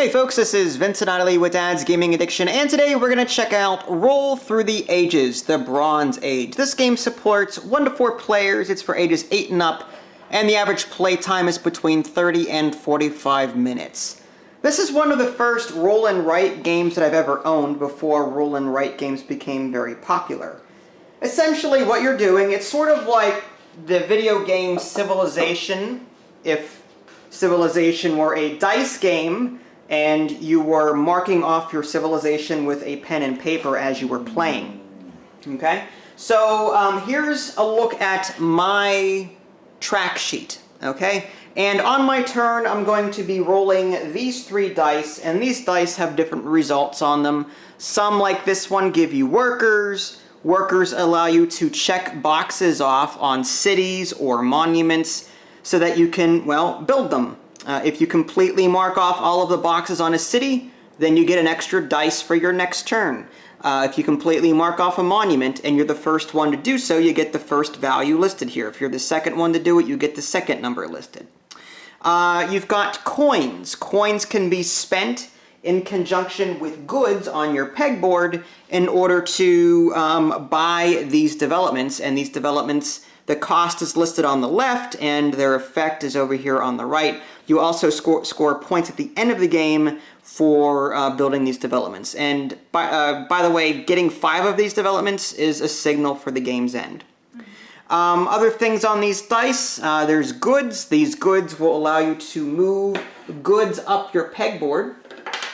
Hey folks, this is Vincent Idley with Dad's Gaming Addiction, and today we're going to check out Roll Through the Ages, the Bronze Age. This game supports 1 to 4 players, it's for ages 8 and up, and the average play time is between 30 and 45 minutes. This is one of the first roll and write games that I've ever owned before roll and write games became very popular. Essentially what you're doing, it's sort of like the video game Civilization, if Civilization were a dice game, and you were marking off your civilization with a pen and paper as you were playing. Okay? So here's a look at my track sheet. Okay? And on my turn, I'm going to be rolling these 3 dice, and these dice have different results on them. Some, like this one, give you workers. Workers allow you to check boxes off on cities or monuments so that you can, well, build them. If you completely mark off all of the boxes on a city, then you get an extra dice for your next turn. If you completely mark off a monument and you're the first one to do so, you get the first value listed here. If you're the second one to do it, you get the second number listed. You've got coins. Coins can be spent in conjunction with goods on your pegboard in order to buy these developments, and these developments, the cost is listed on the left and their effect is over here on the right. You also score points at the end of the game for building these developments. And by the way, getting 5 of these developments is a signal for the game's end. Other things on these dice, there's goods. These goods will allow you to move goods up your pegboard.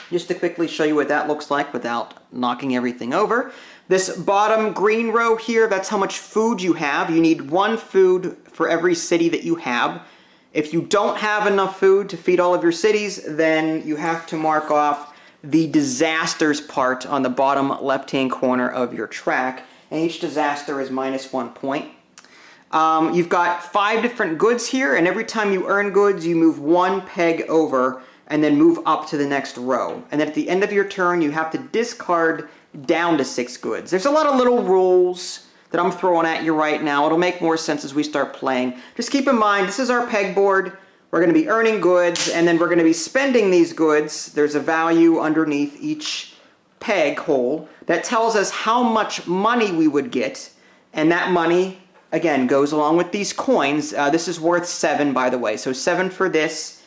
Just to quickly show you what that looks like without knocking everything over. This bottom green row here, that's how much food you have. You need 1 food for every city that you have. If you don't have enough food to feed all of your cities, then you have to mark off the disasters part on the bottom left-hand corner of your track, and each disaster is -1 point. You've got 5 different goods here, and every time you earn goods, you move 1 peg over and then move up to the next row. And then at the end of your turn, you have to discard down to 6 goods. There's a lot of little rules that I'm throwing at you right now. It'll make more sense as we start playing. Just keep in mind, this is our pegboard. We're going to be earning goods, and then we're going to be spending these goods. There's a value underneath each peg hole that tells us how much money we would get, and that money, again, goes along with these coins. This is worth 7, by the way, so 7 for this,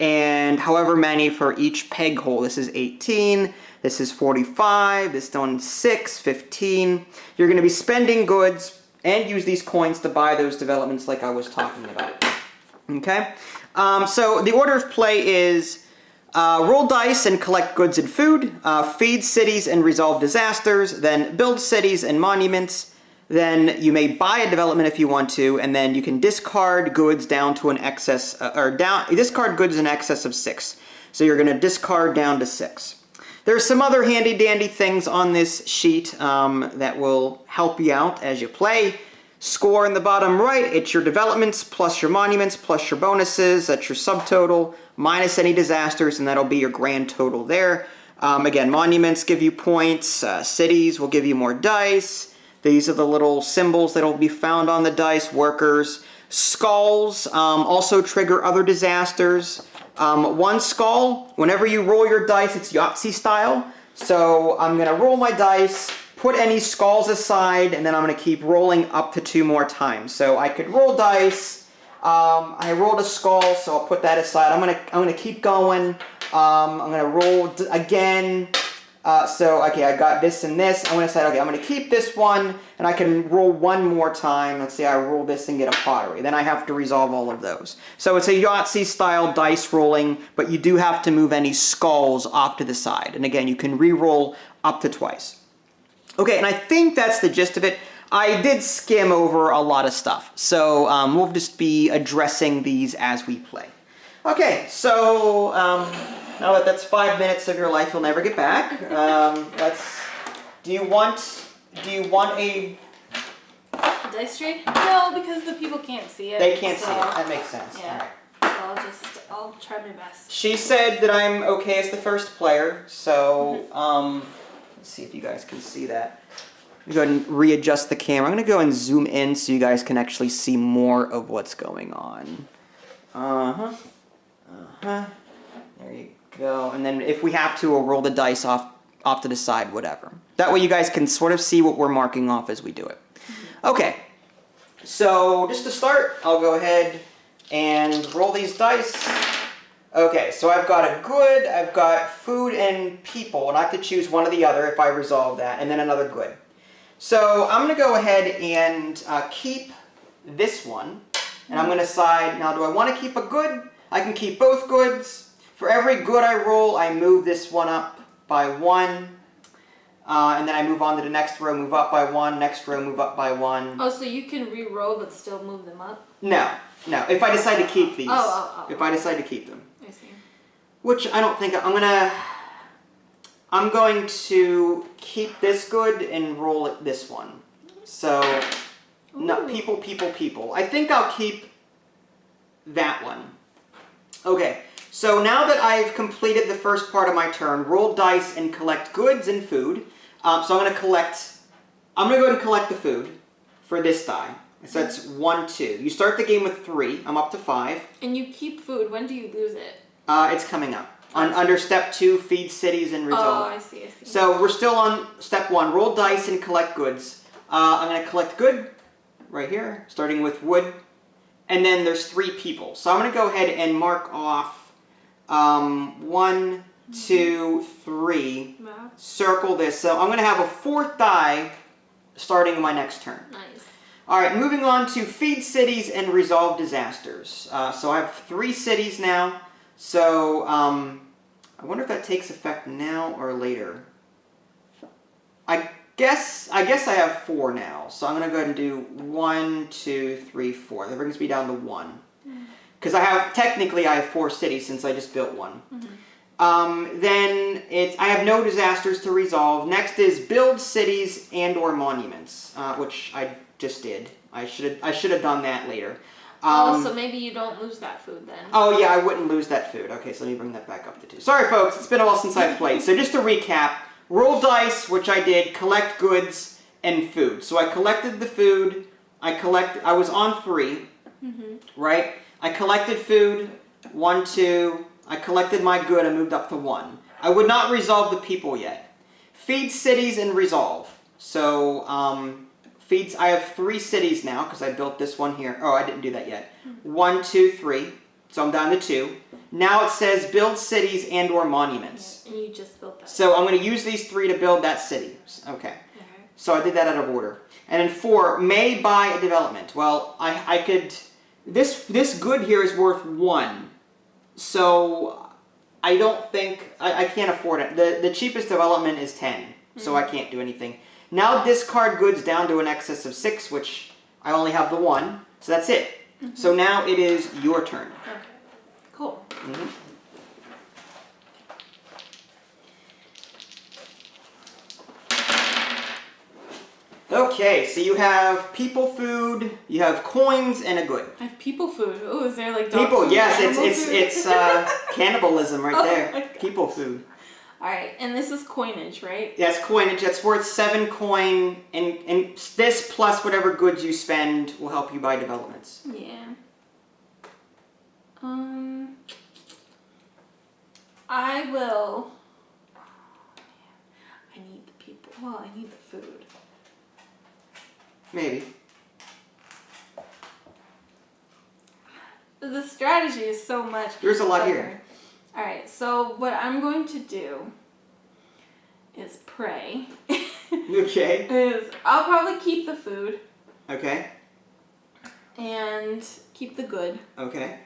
and however many for each peg hole. This is 18, this is 45, this one's 6, 15. You're going to be spending goods and use these coins to buy those developments like I was talking about. Okay? So the order of play is roll dice and collect goods and food, feed cities and resolve disasters, then build cities and monuments. Then you may buy a development if you want to, and then you can discard goods down to an excess, discard goods in excess of 6. So you're going to discard down to 6. There's some other handy-dandy things on this sheet that will help you out as you play. Score in the bottom right, it's your developments plus your monuments plus your bonuses. That's your subtotal minus any disasters, and that'll be your grand total there. Again, monuments give you points. Cities will give you more dice. These are the little symbols that will be found on the dice, workers. Skulls also trigger other disasters. 1 skull, whenever you roll your dice, it's Yahtzee style. So I'm going to roll my dice, put any skulls aside, and then I'm going to keep rolling up to 2 more times. So I could roll dice. I rolled a skull, so I'll put that aside. I'm going to keep going. I'm going to roll again. Okay, I got this and this. I'm going to decide, okay, I'm going to keep this one, and I can roll 1 more time. Let's say I roll this and get a pottery. Then I have to resolve all of those. So it's a Yahtzee-style dice rolling, but you do have to move any skulls off to the side. And again, you can re-roll up to twice. Okay, and I think that's the gist of it. I did skim over a lot of stuff, so we'll just be addressing these as we play. Okay, so now that that's 5 minutes of your life you'll never get back. Do you want a dice tray? No, because the people can't see it. They can't see it. That makes sense. Yeah. All right. So I'll try my best. She said that I'm okay as the first player, so let's see if you guys can see that. I'm going to go ahead and readjust the camera. I'm going to go and zoom in so you guys can actually see more of what's going on. There you go. And then if we have to, we'll roll the dice off to the side, whatever. That way you guys can sort of see what we're marking off as we do it. Okay. So just to start, I'll go ahead and roll these dice. Okay, so I've got a good, I've got food and people, and I have to choose one or the other if I resolve that, and then another good. So I'm going to go ahead and keep this one, and I'm going to decide, now do I want to keep a good? I can keep both goods. For every good I roll, I move this one up by 1. And then I move on to the next row, move up by 1, next row, move up by 1. Oh, so you can re-roll but still move them up? No, if I decide to keep these. If I decide to keep them. I see. Which I don't think, I'm going to keep this good and roll it this one. So, no, people. I think I'll keep that one. Okay, so now that I've completed the first part of my turn, roll dice and collect goods and food. So I'm going to go ahead and collect the food for this die. So that's 1, 2. You start the game with 3. I'm up to 5. And you keep food. When do you lose it? It's coming up. Under step 2, feed cities and resolve. Oh, I see. So we're still on step 1. Roll dice and collect goods. I'm going to collect good right here, starting with wood. And then there's 3 people. So I'm going to go ahead and mark off 1, 2, 3. Wow. Circle this. So I'm going to have a 4th die starting my next turn. Nice. All right, moving on to feed cities and resolve disasters. So I have 3 cities now. So I wonder if that takes effect now or later. I guess I have 4 now. So I'm going to go ahead and do 1, 2, 3, 4. That brings me down to 1. Because I have 4 cities since I just built one. Then I have no disasters to resolve. Next is build cities and or monuments, which I just did. I should have done that later. So maybe you don't lose that food then. Oh yeah, I wouldn't lose that food. Okay, so let me bring that back up to 2. Sorry folks, it's been a while since I've played. So just to recap, roll dice, which I did, collect goods and food. So I collected the food, I was on 3, right? I collected food, 1, 2, I collected my good, I moved up to 1. I would not resolve the people yet. Feed cities and resolve. So, I have 3 cities now, because I built this one here. Oh, I didn't do that yet. 1, 2, 3. So I'm down to 2. Now it says build cities and or monuments. Yeah, and you just built that. So I'm going to use these 3 to build that city. Okay. So I did that out of order. And then 4, may buy a development. Well, I could... This good here is worth 1. So I don't think... I can't afford it. The cheapest development is 10. So I can't do anything. Now discard goods down to an excess of 6, which I only have the 1. So that's it. So now it is your turn. Okay. Cool. Okay, so you have people food, you have coins, and a good. I have people food. Oh, is there like dog people? food, Yes, animal it's food? cannibalism right Oh there. my God. People food. All right, and this is coinage, right? That's coinage. That's worth 7 coin, and this plus whatever goods you spend will help you buy developments. Yeah. I will. I need the people. Well, I need the food. Maybe. The strategy is so much. There's a lot better. here. All right, so what I'm going to do is pray. Okay. I'll probably keep the food Okay. and keep the good. Okay.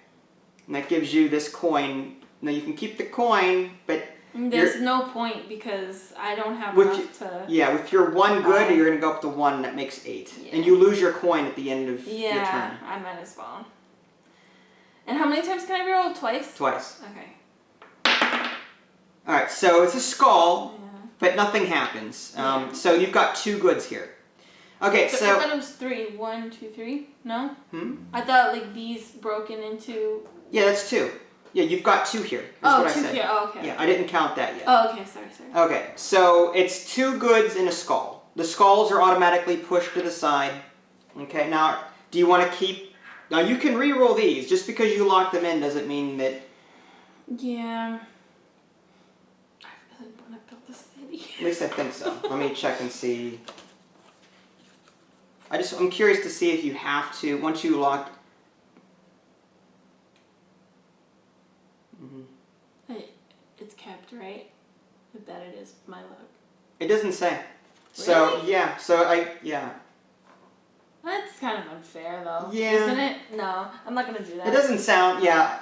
And that gives you this coin. Now you can keep the coin, but There's no point because I don't have with enough to... Yeah, with your 1 good, buy. you're going to go up to 1, that makes 8. Yeah. And you lose your coin at the end of your Yeah, turn. I might as well. And how many times can I reroll? Twice? Twice. Okay. Alright, so it's a skull, Yeah. but nothing happens. So you've got 2 goods here. Okay, I so... thought it was 3. 1, 2, 3. No? Hmm? I thought like these broken into... Yeah, that's 2. Yeah, you've got 2 here. That's what I 2 said. here. Oh, okay. Yeah, I didn't count that yet. Oh, okay. Sorry. Okay, so it's 2 goods and a skull. The skulls are automatically pushed to the side. Okay, now, do you want to keep... Now, you can re-roll these. Just because you lock them in doesn't mean that... Yeah. With your 1 good, you're going to go up to 1, that makes 8. And you lose your coin at the end of your turn. Yeah, I might as well. And how many times can I reroll? Twice? Twice. Okay, so it's 2 goods and a skull. The skulls are automatically pushed to the side. Okay, now, do you want to keep... Now, you can re-roll these. Just because you locked them in doesn't mean that... least I think so. Let me check and see. I'm curious to see if you have to, once you lock... It's kept, right? I bet it is my luck. It doesn't say. Really? So, yeah. Yeah. That's kind of unfair, though. Yeah. Isn't it? No, I'm not going to do that. It doesn't sound, yeah.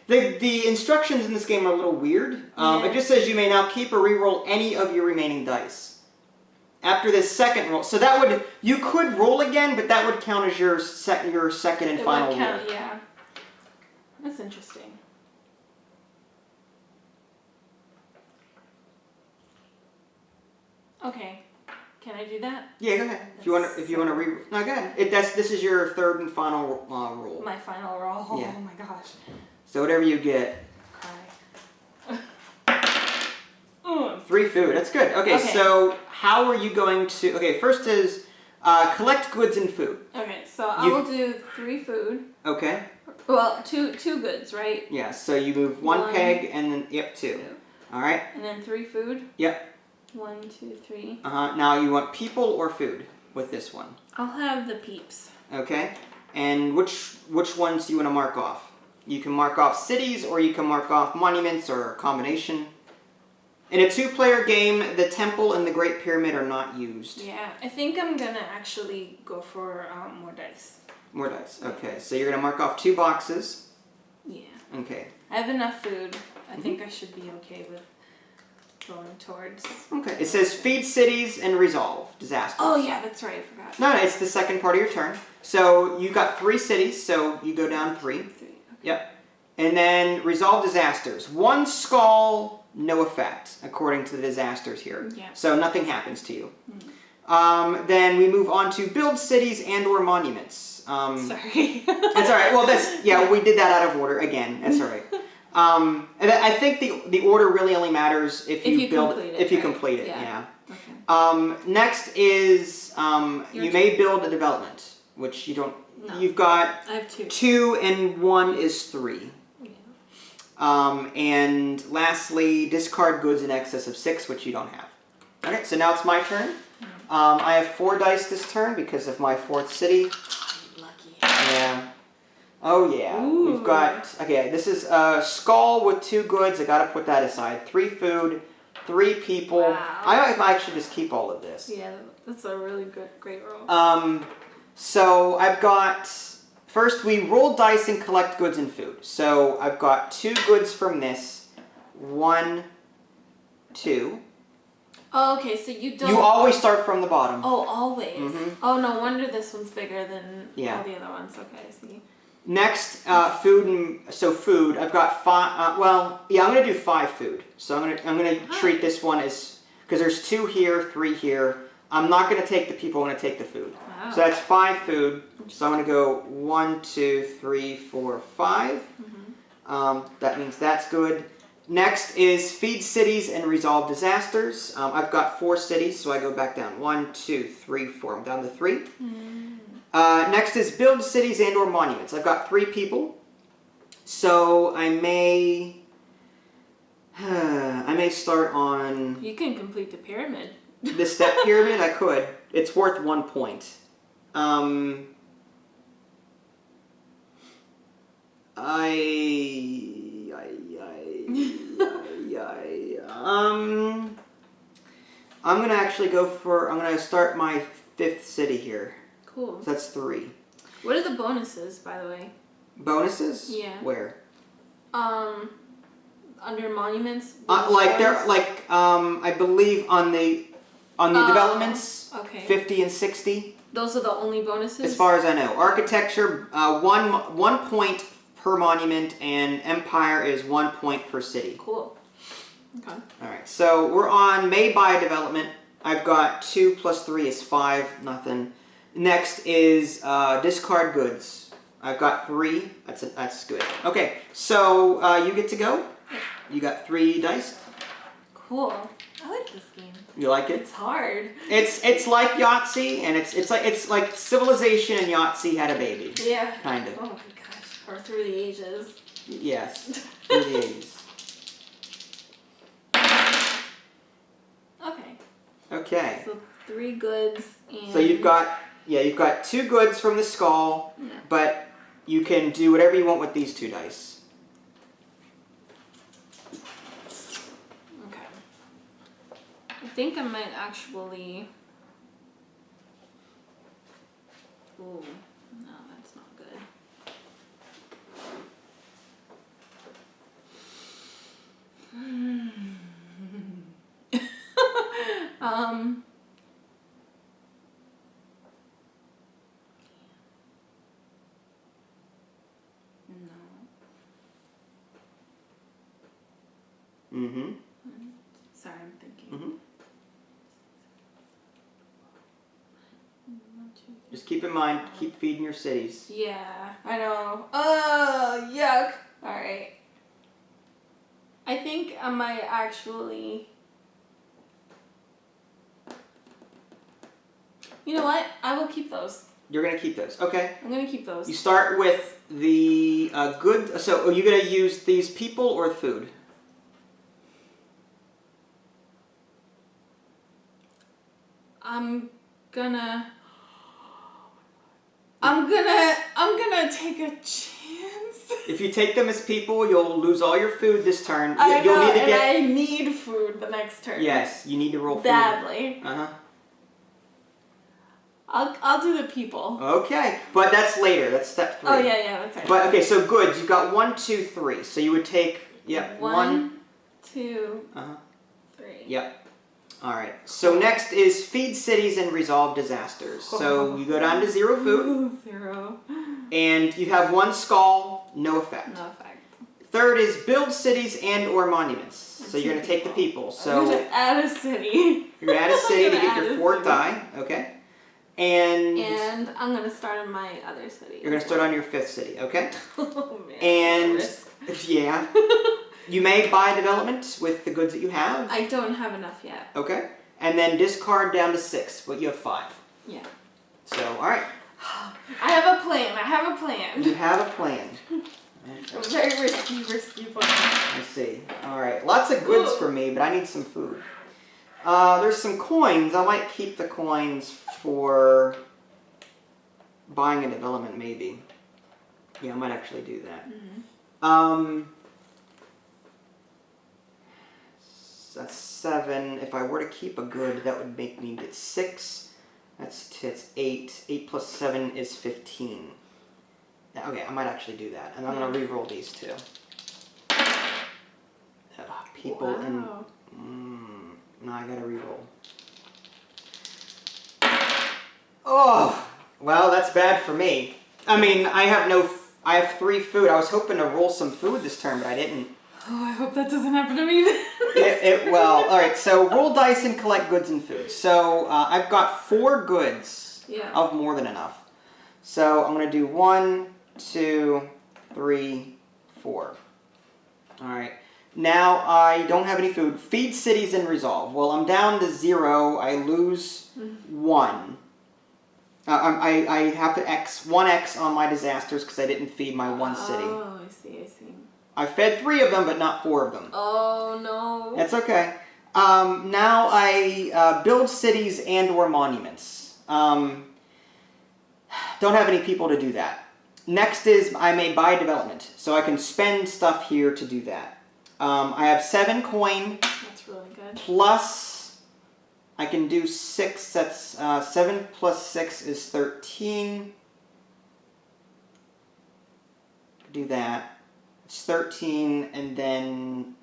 The instructions in this game are a little weird. Yeah. It just says you may now keep or re-roll any of your remaining dice. After this second roll, so that would, you could roll again, but that would count as your second and final roll. It would count, yeah. That's interesting. Okay, can I do that? Yeah, go ahead. If you want to re, no, go ahead. This is your third and final roll. My final roll. Yeah. Oh my gosh. So whatever you get. Cry. 3 food. That's good. Okay, so how are you going to? Okay, first is collect goods and food. Okay, so I will do 3 food. Okay. Well, two goods, right? Yeah. So you move one peg and then 2. All right. And then 3 food. Yep. 1, 2, 3. Now you want people or food with this one? I'll have the peeps. Okay. And which ones do you want to mark off? You can mark off cities or you can mark off monuments or a combination. In a 2-player game, the temple and the Great Pyramid are not used. Yeah, I think I'm gonna actually go for more dice. More dice. Okay, so you're gonna mark off 2 boxes. Yeah. Okay. I have enough food. I think I should be okay with going towards. Okay. It says feed cities and resolve disasters. Oh yeah, that's right. I forgot. No, it's the second part of your turn. So you got 3 cities, so you go down 3. 3. Okay. Yep. And then resolve disasters. 1 skull, no effect, according to the disasters here. Yeah. So nothing happens to you. Then we move on to build cities and or monuments. Sorry. That's all right. Well, we did that out of order again. That's all right. And I think the order really only matters if you complete it. Yeah. Okay. Next is you may build a development, which you don't. No. You've got I have 2. 2 and 1 is 3. Yeah. And lastly, discard goods in excess of 6, which you don't have. Okay, so now it's my turn. I have 4 dice this turn because of my 4th city. Lucky. Yeah. Oh yeah. Ooh. We've got, okay, this is a skull with 2 goods. I gotta put that aside. 3 food, 3 people. Wow. I might actually just keep all of this. Yeah, that's a really great roll. So I've got, first we roll dice and collect goods and food. So I've got 2 goods from this. 1, 2. Oh, okay, so you don't. You always start from the bottom. Oh, always. Mhm. Oh, no wonder this one's bigger than Yeah. all the other ones. Okay, I see. Next, food. I've got 5. I'm gonna do 5 food. So I'm gonna treat this one as, because there's 2 here, 3 here. I'm not gonna take the people. I'm gonna take the food. Wow. So that's 5 food. So I'm gonna go 1, 2, 3, 4, 5. That means that's good. Next is feed cities and resolve disasters. I've got 4 cities, so I go back down. 1, 2, 3, 4. I'm down to 3. Next is build cities and or monuments. I've got 3 people, so I may start on. You can complete the pyramid. The step pyramid. I could. It's worth 1 point. I'm gonna actually go for. I'm gonna start my 5th city here. Cool. So that's 3. What are the bonuses, by the way? Bonuses? Yeah. Where? Under monuments. I believe on the developments. Okay. 50 and 60. Those are the only bonuses. As far as I know, architecture 1 point per monument, and empire is 1 point per city. Cool. Okay. All right, so we're on may buy development. I've got 2 plus 3 is 5. Nothing. Next is discard goods. I've got 3. That's good. Okay, so you get to go. You got 3 dice. Cool. I like this game. You like it? It's hard. It's like Yahtzee, and it's like Civilization and Yahtzee had a baby. Yeah. Kind of. Oh my gosh. Or through the ages. Yes. Through the ages. Okay. Okay. So 3 goods and... So you've got 2 goods from the skull, Yeah. but you can do whatever you want with these 2 dice. Okay. I think I might actually... Ooh, no, that's not good. No. Mm-hmm. Sorry, I'm thinking. Mm-hmm. 1, 2, 3. Just keep in mind, keep feeding your cities. Yeah, I know. Oh, yuck. All right. I think I might actually... You know what? I will keep those. You're going to keep those. Okay. I'm going to keep those. You start with the good... So are you going to use these people or food? I'm gonna take a chance. If you take them as people, you'll lose all your food this turn. I You'll know, need to and get... I need food the next turn. Yes, you need to roll food. Badly. Uh-huh. I'll do the people. Okay, but that's later. That's step 3. Oh yeah, that's right. But okay, so goods. You've got 1, 2, 3. So you would take 1, 2, 3. Yep. All right. So next is feed cities and resolve disasters. So you go down to 0 food. 0. And you have 1 skull, no effect. No effect. Third is build cities and or monuments. So you're going to take the people. So I'm gonna add a city. you're going to add a city to get add your a 4th city. die. Okay. And I'm gonna start on my other city. you're going to start on your 5th city. Okay. Oh man. And Risk. yeah. You may buy development with the goods that you have. I don't have enough yet. Okay. And then discard down to 6, but you have 5. Yeah. So, all right. I have a plan. You have a plan. A very risky plan. I see. All right. Lots of goods for me, but I need some food. There's some coins. I might keep the coins for buying a development, maybe. Yeah, I might actually do that. Mm-hmm. That's 7. If I were to keep a good, that would make me get 6. That's 8. 8 plus 7 is 15. Okay, I might actually do that. And I'm going to re-roll these 2. People and... no, I got to re-roll. Oh! Well, that's bad for me. I mean, I have 3 food. I was hoping to roll some food this turn, but I didn't. Oh, I hope that doesn't happen to me then. Well, alright, so roll dice and collect goods and food. So I've got 4 goods of more than enough. So I'm going to do 1, 2, 3, 4. Alright, now I don't have any food. Feed cities and resolve. Well, I'm down to 0. I lose 1. I have to one X on my disasters because I didn't feed my 1 city. Oh, I see. I fed 3 of them, but not 4 of them. Oh, no. That's okay. Now I build cities and or monuments. Don't have any people to do that. Next is I may buy development. So I can spend stuff here to do that. I have 7 coin. That's really good. Plus, I can do 6. That's 7 plus 6 is 13. Do that. It's 13, and then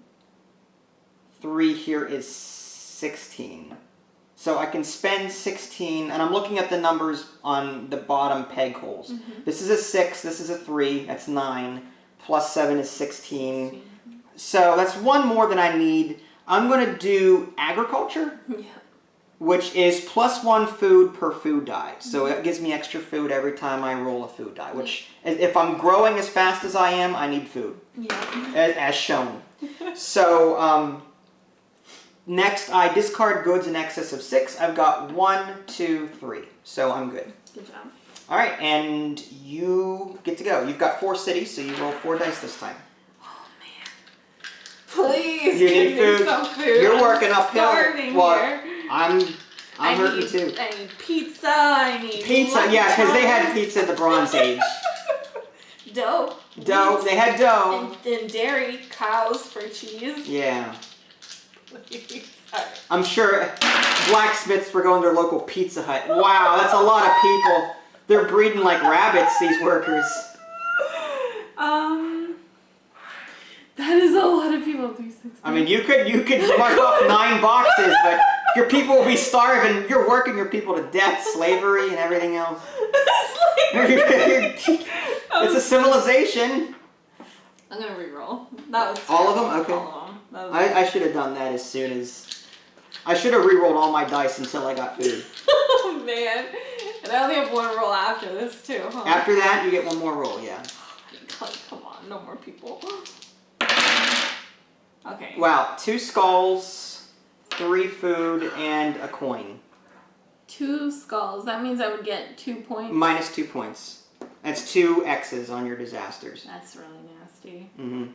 3 here is 16. So I can spend 16, and I'm looking at the numbers on the bottom peg holes. Mm-hmm. This is a 6, this is a 3, that's 9, plus 7 is 16. So that's 1 more than I need. I'm going to do agriculture, which is plus 1 food per food die. So it gives me extra food every time I roll a food die, which if I'm growing as fast as I am, I need food, as shown. So next I discard goods in excess of 6. I've got 1, 2, 3. So I'm good. Good job. All right, and you get to go. You've got 4 cities, so you roll 4 dice this time. Oh, man. Please You give need me food. some food. You're working uphill. Starving Well, here. I'm I'm hurting too. I need pizza. I need Pizza, yeah, because they had pizza in the Bronze Age. Dough. Dough, they had dough. And dairy, cows for cheese. Yeah. Sorry. I'm sure blacksmiths were going to their local Pizza Hut. Wow, that's a lot of people. They're breeding like rabbits, these workers. That is a lot of people. 360. I mean, you could mark off 9 boxes, but your people will be starving. You're working your people to death, slavery and everything else. It's a civilization. I'm gonna re-roll. That was all of them. Okay. All of them. I should have done that as soon as. I should have re-rolled all my dice until I got food. Oh man, and I only have 1 roll after this too, huh? After that, you get 1 more roll. Yeah. God, come on, no more people. Okay. Wow, 2 skulls, 3 food, and a coin. 2 skulls. That means I would get 2 points. Minus 2 points. That's 2 X's on your disasters. That's really nasty. Mm-hmm.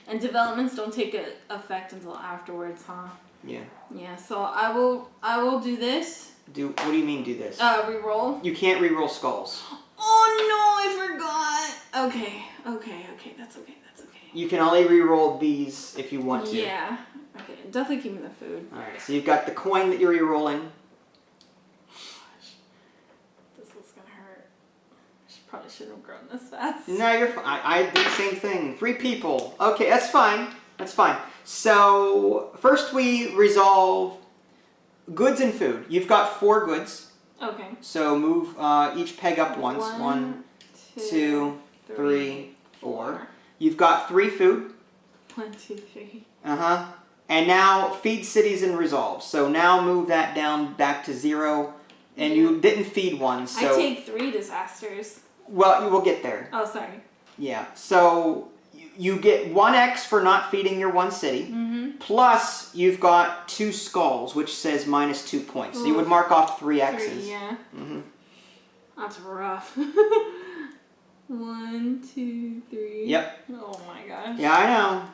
And developments don't take effect until afterwards, huh? Yeah. Yeah. So I will do this. What do you mean do this? Reroll. You can't reroll skulls. Oh no, I forgot. Okay. That's okay. You can only reroll these if you want to. Yeah. Okay. Definitely keep me the food. All right. So you've got the coin that you're rerolling. Probably shouldn't have grown this fast. No, you're fine. I did the same thing. 3 people. Okay, that's fine. That's fine. So first we resolve goods and food. You've got 4 goods. Okay. So move each peg up once. 1, 2, 3, 4. You've got 3 food. 1, 2, 3. Uh-huh. And now feed cities and resolve. So now move that down back to 0. And you didn't feed 1, so... I take 3 disasters. Well, you will get there. Oh, sorry. Yeah. So you get 1x for not feeding your 1 city. Mm-hmm. Plus, you've got 2 skulls, which says minus 2 points. So you would mark off 3 x's. 3, yeah. Mm-hmm. That's rough. 1, 2, 3. Yep. Oh my gosh. Yeah, I know.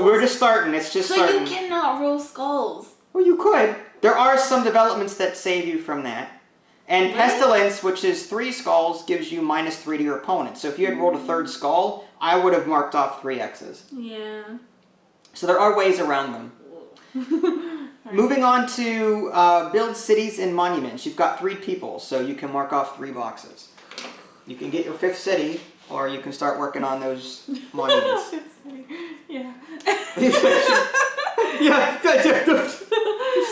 We're just starting. It's just starting. So you cannot roll skulls. Well, you could. There are some developments that save you from that. And really? Pestilence, which is 3 skulls, gives you minus 3 to your opponent. So if you had rolled a 3rd skull, I would have marked off 3 x's. Yeah. So there are ways around them. Moving on to build cities and monuments. You've got 3 people, so you can mark off 3 boxes. You can get your 5th city, or you can start working on those monuments. Yeah. Yeah,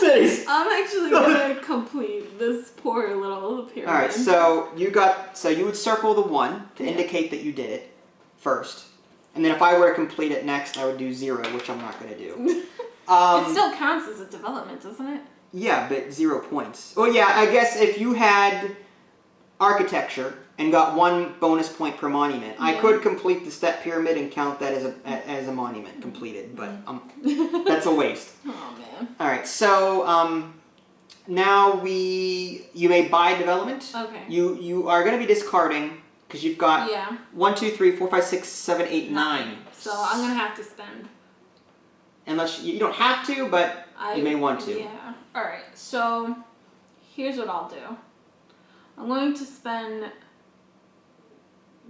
cities. I'm actually gonna complete this poor little pyramid. All right, so you would circle the 1 to indicate that you did it first, and then if I were to complete it next, I would do 0, which I'm not going to do. It still counts as a development, doesn't it? Yeah, but 0 points. Well, yeah, I guess if you had architecture and got 1 bonus point per monument, I could complete the step pyramid and count that as a monument completed, but that's a waste. Oh man. All right, so now you may buy development. Okay. You are going to be discarding because you've got 1, 2, 3, 4, 5, 6, 7, 8, 9. So I'm gonna have to spend. Unless you don't have to, but you may want to. Yeah. All right. So here's what I'll do. I'm going to spend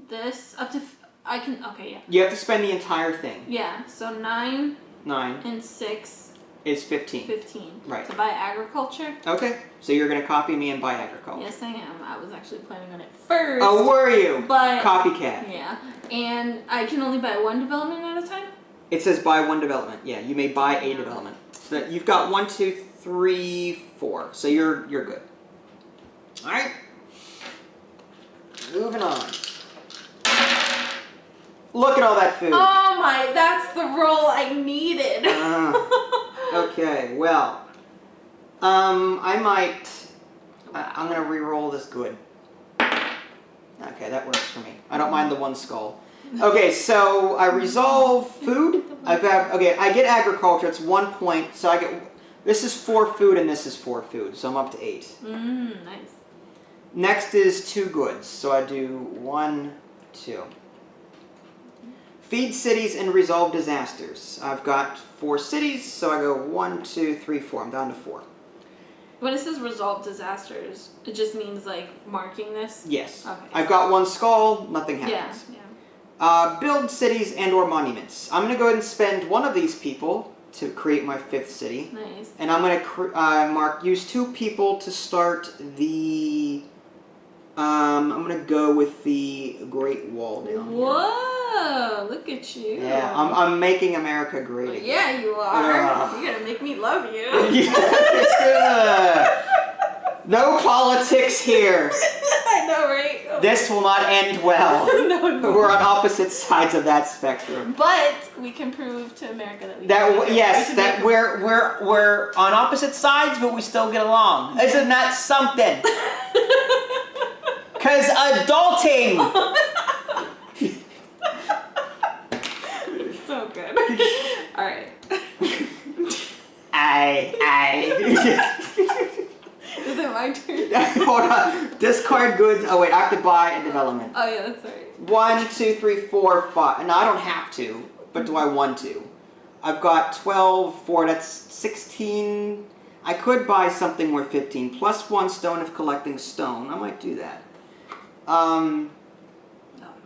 this up to. Okay. Yeah. You have to spend the entire thing. Yeah. So 9. 9. And 6. Is 15. 15. Right. To buy agriculture. Okay. So you're going to copy me and buy agriculture. Yes, I am. I was actually planning on it first. Oh, were you? But copycat. Yeah. And I can only buy 1 development at a time? It says buy 1 development. Yeah, you may buy a development. So you've got 1, 2, 3, 4. So you're good. All right. Moving on. Look at all that food. Oh my, that's the roll I needed. Okay, well, I'm gonna re-roll this good. Okay, that works for me. I don't mind the 1 skull. Okay, so I resolve food. I get agriculture. It's 1 point. So this is 4 food and this is 4 food. So I'm up to 8. Nice. Next is 2 goods. So I do 1, 2. Feed cities and resolve disasters. I've got 4 cities, so I go 1, 2, 3, 4. I'm down to 4. When it says resolve disasters, it just means like marking this? Yes. Okay. I've got one skull, nothing happens. Yeah. Build cities and or monuments. I'm going to go ahead and spend one of these people to create my 5th city. Nice. And I'm going to use 2 people to start the... I'm going to go with the Great Wall down here. Whoa, look at you. Yeah, I'm making America great again. Yeah, you are. You're gonna make me love you. No politics here. I know, right? Oh. This will not end well. No. We're on opposite sides of that spectrum. But we can prove to America that we're on opposite sides, but we still get along. Isn't that something? Cause adulting. So good. All right. Is it my turn? Hold on. Discard goods. Oh wait, I have to buy and development. Oh yeah, that's right. 1, 2, 3, 4, 5. No, I don't have to, but do I want to? I've got 12, 4, that's 16. I could buy something worth 15. Plus 1 stone if collecting stone. I might do that. Oh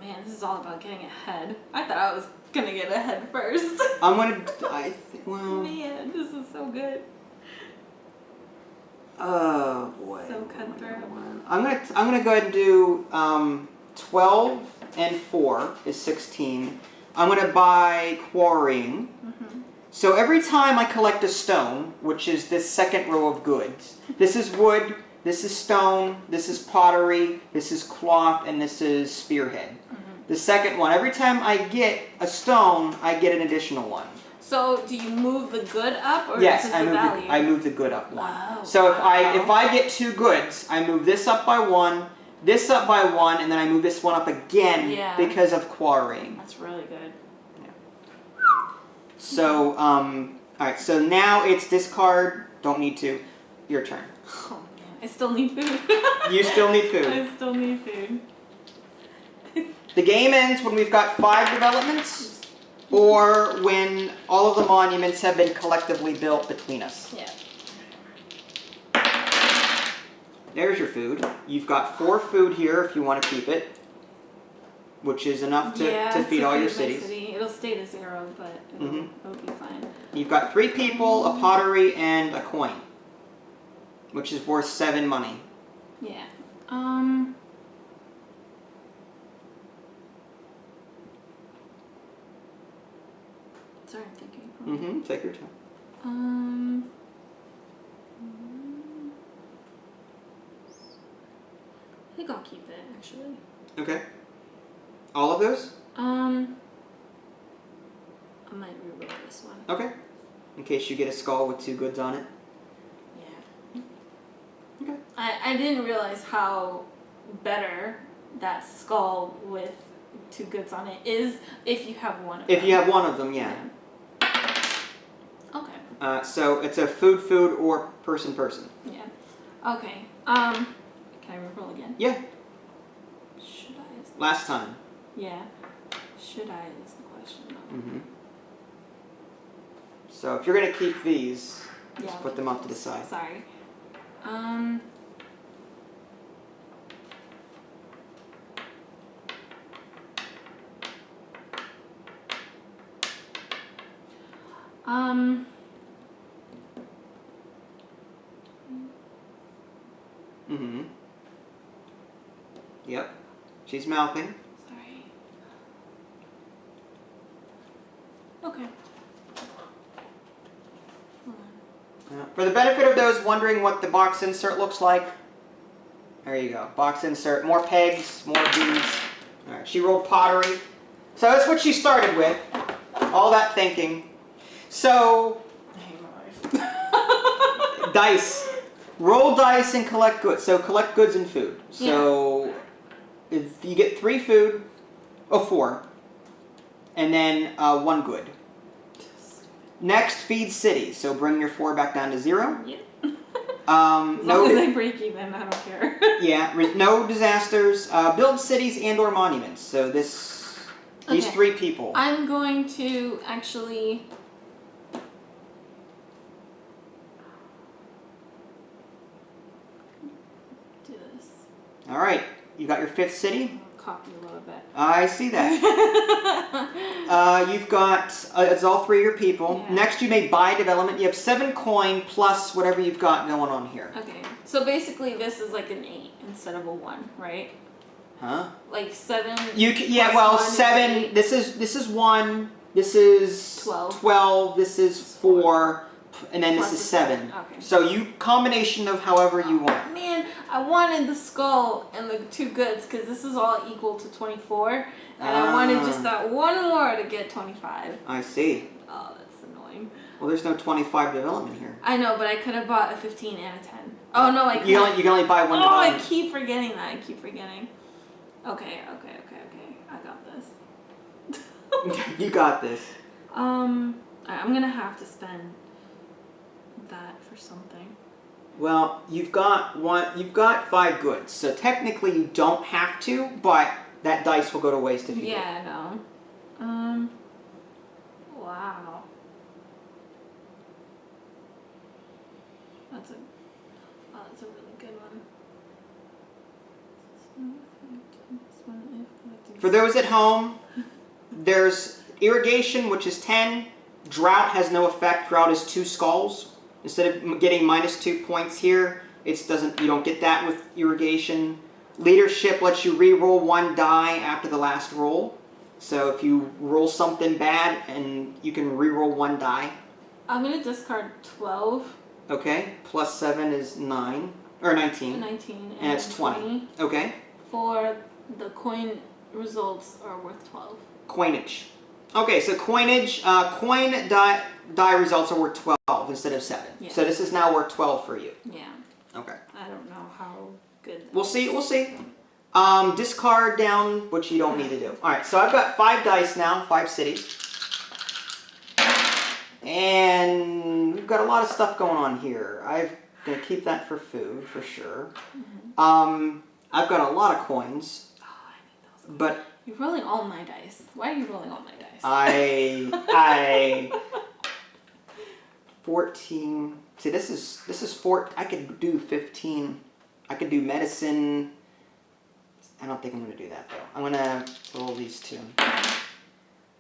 man, this is all about getting ahead. I thought I was gonna get ahead first. I'm gonna, well. Man, this is so good. Oh boy. So cutthroat. I'm gonna go ahead and do 12 and 4 is 16. I'm gonna buy quarrying. Mm-hmm. So every time I collect a stone, which is this second row of goods, this is wood, this is stone, this is pottery, this is cloth, and this is spearhead. Mm-hmm. The second one, every time I get a stone, I get an additional one. So do you move the good up or Yes, just the value? I move the good up one. Wow. So if I get 2 goods, I move this up by 1, this up by 1, and then I move this one up again because of quarrying. That's really good. Yeah. So alright, so now it's discard, don't need to. Your turn. Oh man, I still need food. You still need food. I still need food. The game ends when we've got 5 developments, or when all of the monuments have been collectively built between us. Yeah. There's your food. You've got 4 food here if you want to keep it, which is enough to feed all your cities. City. It'll stay to 0, but it'll be fine. You've got 3 people, a pottery, and a coin, which is worth 7 money. Yeah. Sorry, I'm thinking. Take your time. I think I'll keep it actually. Okay. All of those? I might reroll this one. Okay. In case you get a skull with 2 goods on it. Yeah. Okay. I didn't realize how better that skull with 2 goods on it is if you have one of them. If you have one of them, yeah. Okay. So it's a food, or person. Yeah. Okay. Can I reroll again? Yeah. Should I? Last time. Yeah. Should I is the question though. So if you're going to keep these, Yeah, just put them off to the side. Sorry. Yep. She's mouthing. Sorry. Okay. Hold on. For the benefit of those wondering what the box insert looks like, there you go. Box insert. More pegs, more beads. Alright, she rolled pottery. So that's what she started with. All that thinking. So, I hate my life. dice. Roll dice and collect goods. So collect goods and food. So if you get 3 food, 4, and then 1 good. Next, feed cities. So bring your 4 back down to 0. Yeah. As long as I break even, I don't care. Yeah, no disasters. Build cities and or monuments. So these 3 people. I'm going to actually... All right, you got your 5th city. Copy a little bit. I see that. You've got, it's all 3 of your people. Yeah. Next, you may buy development. You have 7 coin plus whatever you've got going on here. Okay, so basically this is like an 8 instead of a 1, right? Huh? Like 7. Yeah. Well, 7. This is 1. This is 12. This is 4, and then this is 7. Okay. So you combination of however you want. Man, I wanted the skull and the 2 goods because this is all equal to 24, and I wanted just that one more to get 25. I see. Oh, that's annoying. Well, there's no 25 development here. I know, but I could have bought a 15 and a 10. Oh no, I can't. You can only buy one development. I keep forgetting that. I keep forgetting. Okay. I got this. You got this. I'm gonna have to spend that for something. Well, you've got 5 goods, so technically you don't have to, but that dice will go to waste if you do. Yeah, I know. Wow. That's a really good one. For those at home, there's irrigation, which is 10. Drought has no effect. Drought is 2 skulls. Instead of getting -2 points here, you don't get that with irrigation. Leadership lets you re-roll 1 die after the last roll. So if you roll something bad, and you can re-roll 1 die. I'm gonna discard 12. Okay, plus 7 is 9 or 19. 19 and it's 20. Okay. For the coin results are worth 12. Coinage. Okay, so coinage, coin die results are worth 12 instead of 7. Yeah. So this is now worth 12 for you. Yeah. Okay. I don't know how good. We'll see. Discard down, which you don't need to do. All right, so I've got 5 dice now, 5 cities. And we've got a lot of stuff going on here. I'm going to keep that for food, for sure. Mm-hmm. I've got a lot of coins. Oh, I need those. But you're rolling all my dice. Why are you rolling all my dice? 14. See, this is 4. I could do 15. I could do medicine. I don't think I'm going to do that, though. I'm going to roll these 2.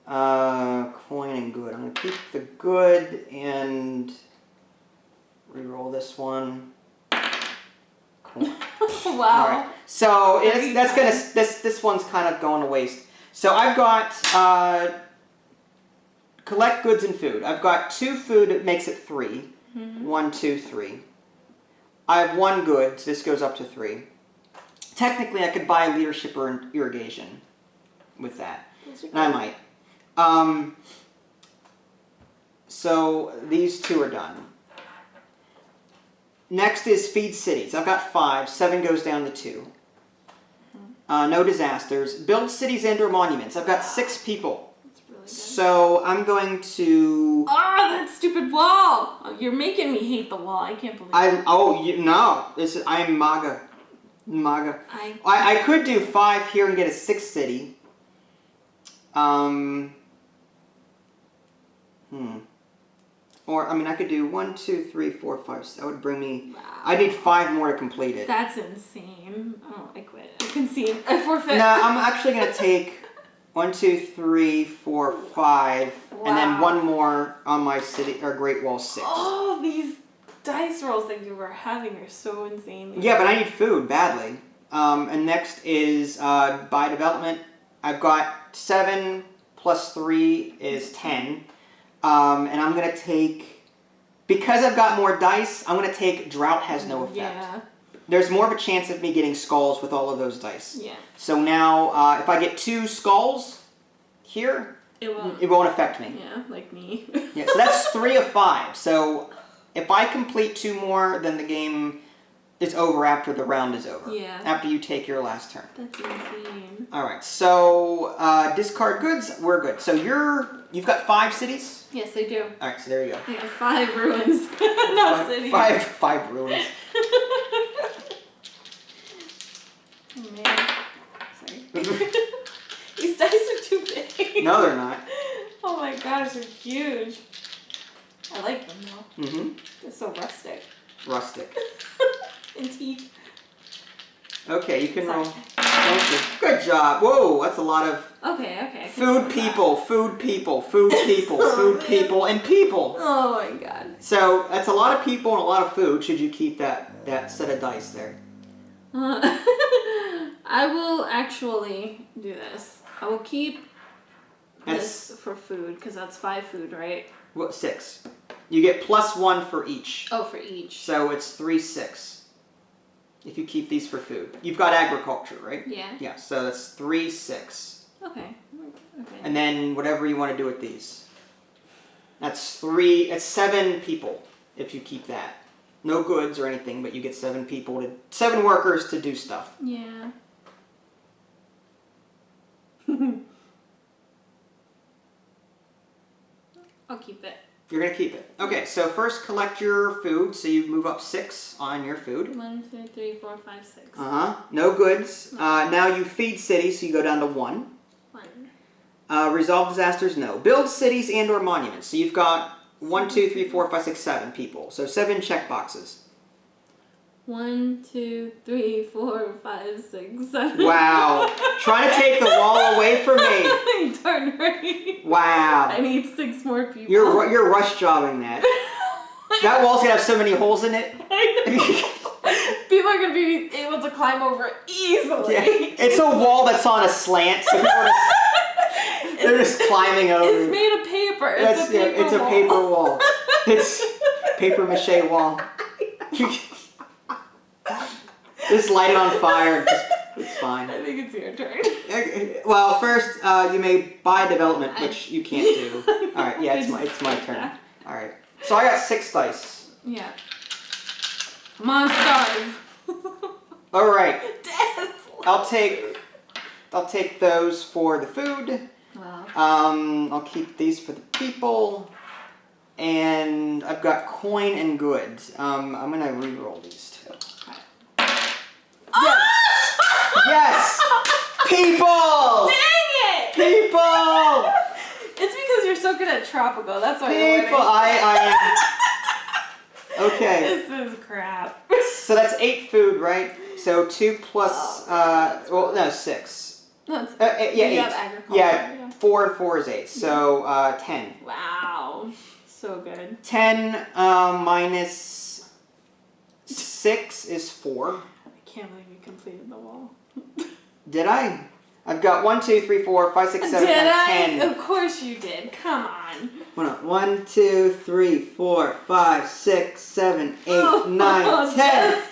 Coin and good. I'm going to keep the good and re-roll this one. Coin. Wow. All right. So this one's kind of going to waste. So I've got collect goods and food. I've got 2 food. It makes it 3. Mm-hmm. 1, 2, 3. I have 1 good. So this goes up to 3. Technically, I could buy leadership or irrigation with that, and I might. So these 2 are done. Next is feed cities. I've got 5. 7 goes down to 2. No disasters. Build cities and/or monuments. I've got 6 people. That's really good. So I'm going to. That stupid wall! Oh, you're making me hate the wall. I can't believe it. I am MAGA. I could do 5 here and get a 6th city. Or, I could do 1, 2, 3, 4, 5. So that would bring me. Wow. I need 5 more to complete it. That's insane. Oh, I quit. I concede. I forfeit. No, I'm actually going to take 1, 2, 3, 4, 5, and then 1 more on my city or Great Wall 6. Oh, these dice rolls that you were having are so insane. Yeah, but I need food badly. And next is buy development. I've got 7 plus 3 is 10. And I'm going to take, because I've got more dice, I'm going to take drought has no effect. Yeah. There's more of a chance of me getting skulls with all of those dice. Yeah. So now, if I get 2 skulls here, it won't affect me. Yeah, like me. Yeah, so that's 3 of 5. So if I complete 2 more, then the game is over after the round is over. Yeah. After you take your last turn. That's insane. All right. So discard goods. We're good. So you've got 5 cities. Yes, I do. All right. So there you go. I have 5 ruins. No cities. 5 ruins. Oh man. Sorry. These dice are too big. No, they're not. Oh my gosh, they're huge. I like them though. Mm-hmm. They're so rustic. Rustic. And teeth. Okay, you can roll. Thank you. Good job. Whoa, that's a lot of Okay. food people, and people. Oh my god. So that's a lot of people and a lot of food. Should you keep that set of dice there? I will actually do this. I will keep this for food because that's 5 food, right? What, 6? You get +1 for each. Oh, for each. So it's 3, 6. If you keep these for food, you've got agriculture, right? Yeah. Yeah. So that's 3, 6. Okay. And then whatever you want to do with these. That's 3. It's 7 people if you keep that. No goods or anything, but you get 7 workers to do stuff. Yeah. I'll keep it. You're going to keep it. Okay, so first collect your food. So you move up 6 on your food. 1, 2, 3, 4, 5, 6. No goods. Now you feed cities, so you go down to 1. 1. Resolve disasters, no. Build cities and or monuments. So you've got 1, 2, 3, 4, 5, 6, 7 people. So 7 check boxes. 1, 2, 3, 4, 5, 6, 7. Wow. Trying to take the wall away from me. Darn right. Wow. I need 6 more people. You're rush jobbing that. That wall's gonna have so many holes in it. People are gonna be able to climb over it easily. Yeah. It's a wall that's on a slant, so they're just climbing over. It's made of paper. It's a paper wall. It's paper mache wall. Just light it on fire. It's fine. I think it's your turn. Well, first you may buy development, which you can't do. All right, yeah, it's my turn. All right, so I got 6 dice. Yeah. I'm on starve. All right. Death. I'll take those for the food. Wow. I'll keep these for the people, and I've got coin and goods. I'm gonna re-roll these 2. Yes! Yes! People! Dang it! People! It's because you're so good at tropical. That's why People! I am. Okay. This is crap. So that's 8 food, right? So 2 plus, 6. No, it's, Yeah, 8. have agriculture, Yeah, 4 and 4 is 8. So 10. Wow. So good. 10 minus 6 is 4. I can't believe you completed the wall. Did I? I've got 1, 2, 3, 4, 5, 6, 7, 8, 10. Of course you did. Come on. Hold on. 1, 2, 3, 4, 5, 6, 7, 8, 9, 10.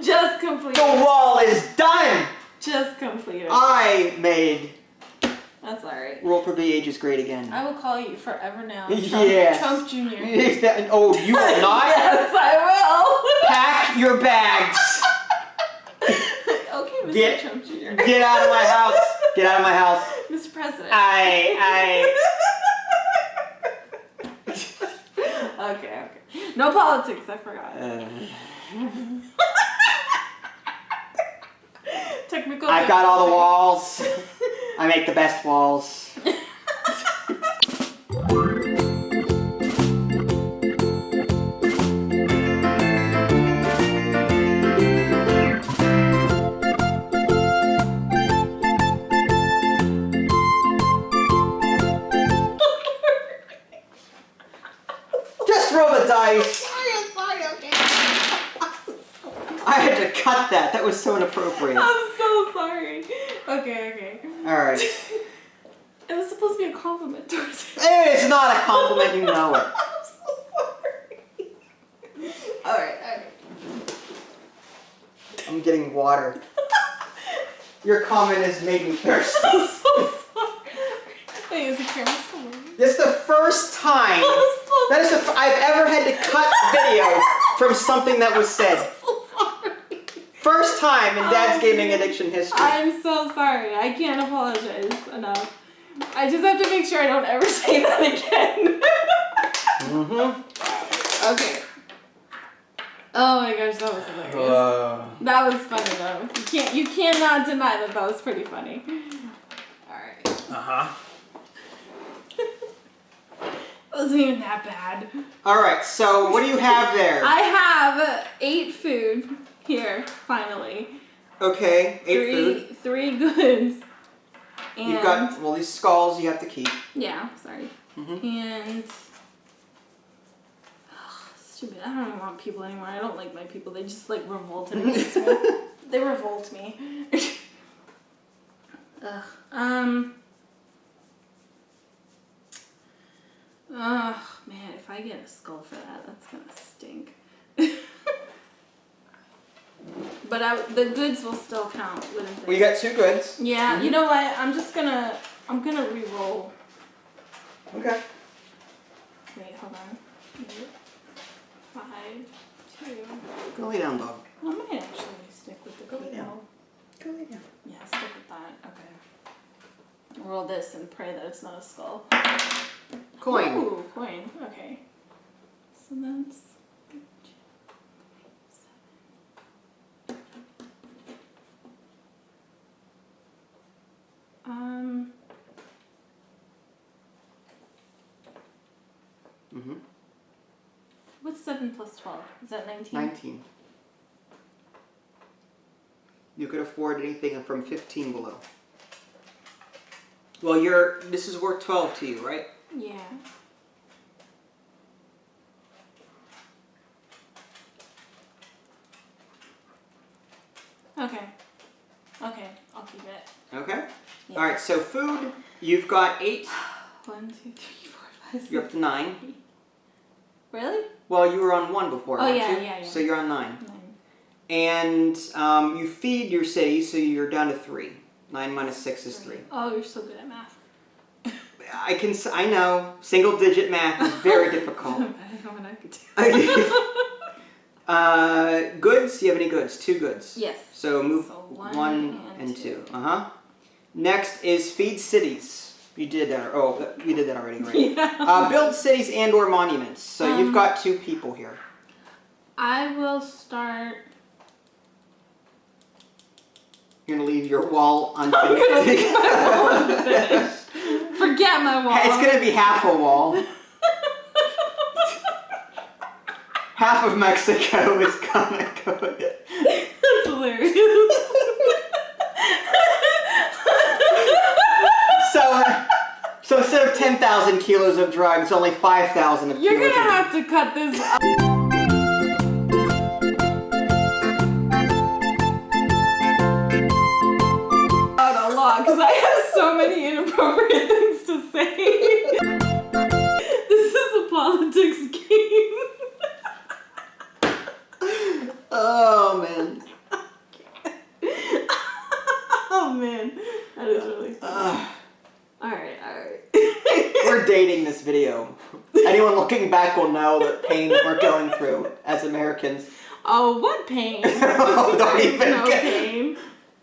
Just completed. The wall is done! Just completed. I made That's alright. Roll for the Ages great again. I will call you forever now. Yes. Trump Jr. Oh, you will not? Yes, I will. Pack your bags. Okay, Mr. Trump Jr. Get out of my house. Get out of my house. Mr. President. Okay. No politics, I forgot. Technical. I've got all the walls. I make the best walls. Just roll the dice. Sorry, okay. I had to cut that. That was so inappropriate. I'm so sorry. Okay. Alright. It was supposed to be a compliment towards you. It's not a compliment, you know it. I'm so sorry. Alright. I'm getting water. Your comment has made me thirsty. I'm so sorry. Wait, is the camera still working? This is the first time I've ever had to cut video from something that was said. First time in Dad's gaming addiction history. I'm so sorry. I can't apologize enough. I just have to make sure I don't ever say that again. Okay. Oh my gosh, that was hilarious. That was funny though. You cannot deny that was pretty funny. Alright. It wasn't even that bad. Alright, so what do you have there? I have 8 food here, finally. Okay, 8 food. 3 goods. And You've got, well, these skulls you have to keep. Yeah, sorry. And stupid. I don't even want people anymore. I don't like my people. They just like revolted against me. They revolt me. Ugh. Oh man, if I get a skull for that, that's gonna stink. But the goods will still count, wouldn't they? Well, you got 2 goods. Yeah, you know what? I'm gonna re-roll. Okay. Wait, hold on. 5, 2. Go lay down, dog. I might actually stick with the Go lay down. people. Go lay down. Yeah, stick with that. Okay. Roll this and pray that it's not a skull. Coin. Ooh, coin. Okay. So that's... What's 7 plus 12? Is that 19? 19. You could afford anything from 15 below. Well, this is worth 12 to you, right? Yeah. Okay. Okay, I'll keep it. Okay. Yeah. All right, so food, you've got 8. 1, 2, 3, 4, 5, 6. You're up to 9. Really? Well, you were on 1 before, Oh, weren't yeah, you? yeah. So you're on 9. 9. And you feed your city, so you're down to 3. 9 minus 6 is 3. Oh, you're so good at math. I know. Single digit math is very difficult. I don't know what I could do. Goods? Do you have any goods? 2 goods. Yes. So move So 1 and 2. Next is feed cities. You did that. Oh, you did that already, right? Yeah. Build cities and or monuments. So you've got 2 people here. I will start... You're going to leave your wall unfinished. I'm going to leave my wall unfinished. Forget my wall. It's going to be half a wall. Half of Mexico is going to go with it. That's hilarious. So instead of 10,000 kilos of drugs, only 5,000 of kilos. You're gonna have to cut this out a lot because I have so many inappropriate things to say. This is a politics game. Oh man. Oh man, that is really funny. Alright. We're dating this video. Anyone looking back will know the pain that we're going through as Americans. Oh, what pain? Oh, don't even no pain.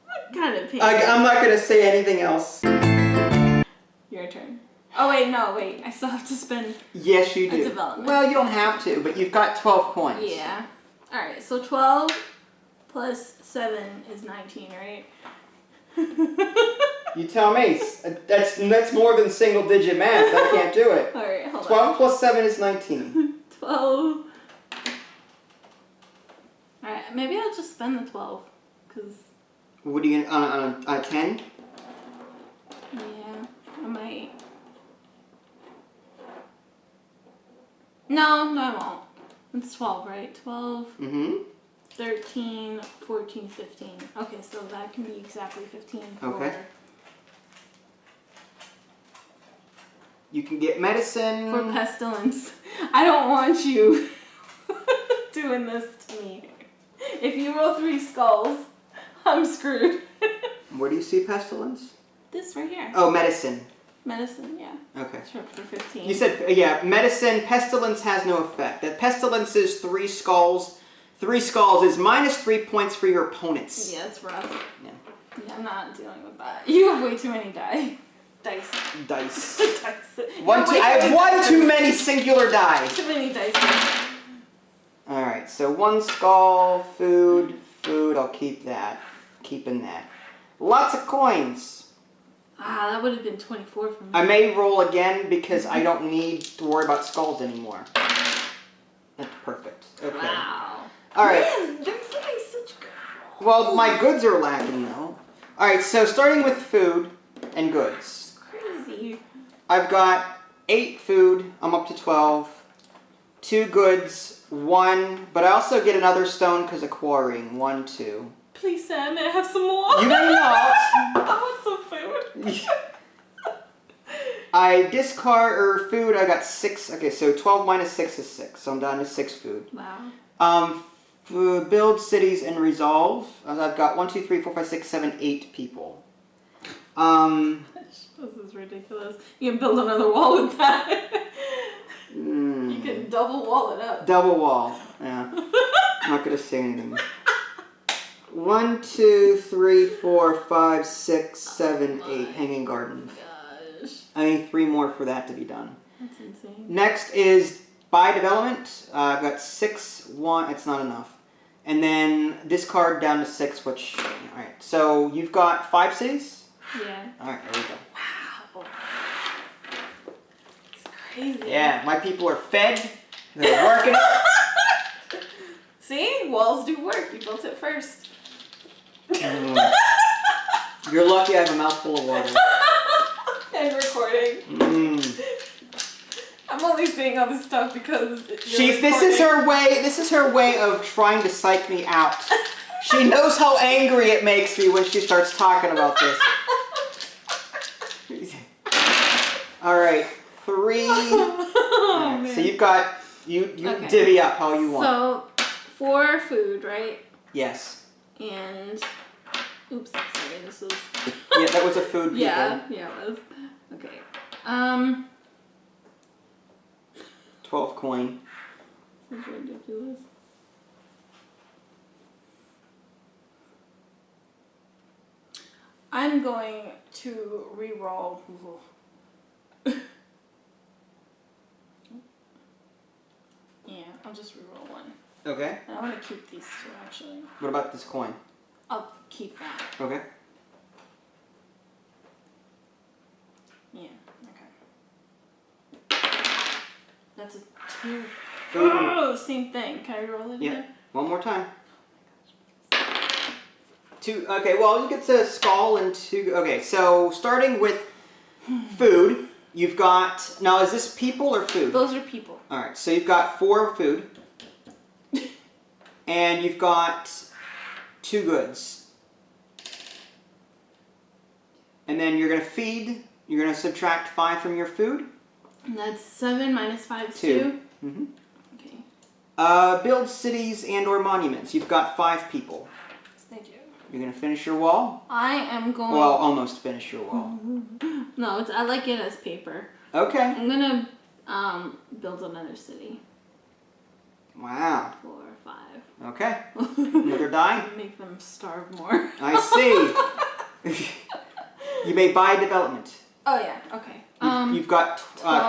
What kind of pain? I'm not going to say anything else. Your turn. Oh, wait, no, wait. I still have to spend Yes, you do. development. Well, you don't have to, but you've got 12 coins. Yeah. Alright, so 12 plus 7 is 19, right? You tell me. That's more than single digit math. I can't do it. Alright, hold 12 plus 7 is 19. 12. Alright, maybe I'll just spend the 12. Because... What are you going on a 10? Yeah, I might. No, I won't. It's 12, right? 12, 13, 14, 15. Okay, so that can be exactly 15 for... Okay. You can get medicine. For pestilence. I don't want you doing this to me. If you roll 3 skulls, I'm screwed. Where do you see pestilence? This right here. Oh, medicine. Medicine, yeah. Okay. Sure, for 15. You said, yeah, medicine, pestilence has no effect. That pestilence is 3 skulls. 3 skulls is minus 3 points for your opponents. Yeah, it's rough. Yeah. Yeah, I'm not dealing with that. You have way too many dice. Dice. Dice. I have one too many singular die. Too many dice. Alright, so 1 skull, food, I'll keep that. Keeping that. Lots of coins. Ah, that would have been 24 for me. I may roll again because I don't need to worry about skulls anymore. That's perfect. Okay. Wow. Alright. Man, they're doing such good Well, my goods are lacking though. All right, so starting with food and goods. Crazy. I've got 8 food. I'm up to 12. 2 goods, 1, but I also get another stone because of quarrying. 1, 2. Please, Sam, may I have some more? You may not. I want some food. I discard food. I got 6. Okay, so 12 minus 6 is 6. So I'm down to 6 food. Wow. Build cities and resolve. I've got 1, 2, 3, 4, 5, 6, 7, 8 people. This is ridiculous. You can build another wall with that. You can double wall it up. Double wall. Yeah. I'm not gonna say anything. 1, 2, 3, 4, 5, 6, 7, 8 hanging gardens. Gosh. I need 3 more for that to be done. That's insane. Next is buy development. I've got 6, 1. It's not enough. And then discard down to 6, which, all right. So you've got 5 cities? Yeah. All right, there we go. Wow. It's crazy. Yeah, my people are fed. They're working. See? Walls do work. You built it first. You're lucky I have a mouthful of water. And recording. I'm only saying all this stuff because This is her way of trying to psych me out. She knows how angry it makes me when she starts talking about this. All right, 3. Oh, right, man. so you've got you Okay. divvy up how you want. So 4 food, right? Yes. And oops, sorry, this was Yeah, that was a food people. yeah, it was. Okay. 12 coin. This is ridiculous. I'm going to re-roll. Yeah, I'll just re-roll 1. Okay. And I want to keep these 2 actually. What about this coin? I'll keep that. Okay. Yeah, okay. That's a 2. Food. Oh, same thing. Can I roll it Yeah. again? One more time. 2. Okay, well, you get to skull and 2. Okay, so starting with food, you've got. Now, is this people or food? Those are people. All right, so you've got 4 food. And you've got 2 goods. And then you're going to feed. You're going to subtract 5 from your food. And that's 7 minus 5 is 2. Mm-hmm. Okay. Build cities and or monuments. You've got 5 people. Thank you. You're going to finish your wall? I am going... Well, almost finish your wall. No, I like it as paper. Okay. I'm going to build another city. Wow. 4, 5. Okay. Another die? Make them starve more. I see. You may buy development. Oh, yeah. Okay. You've got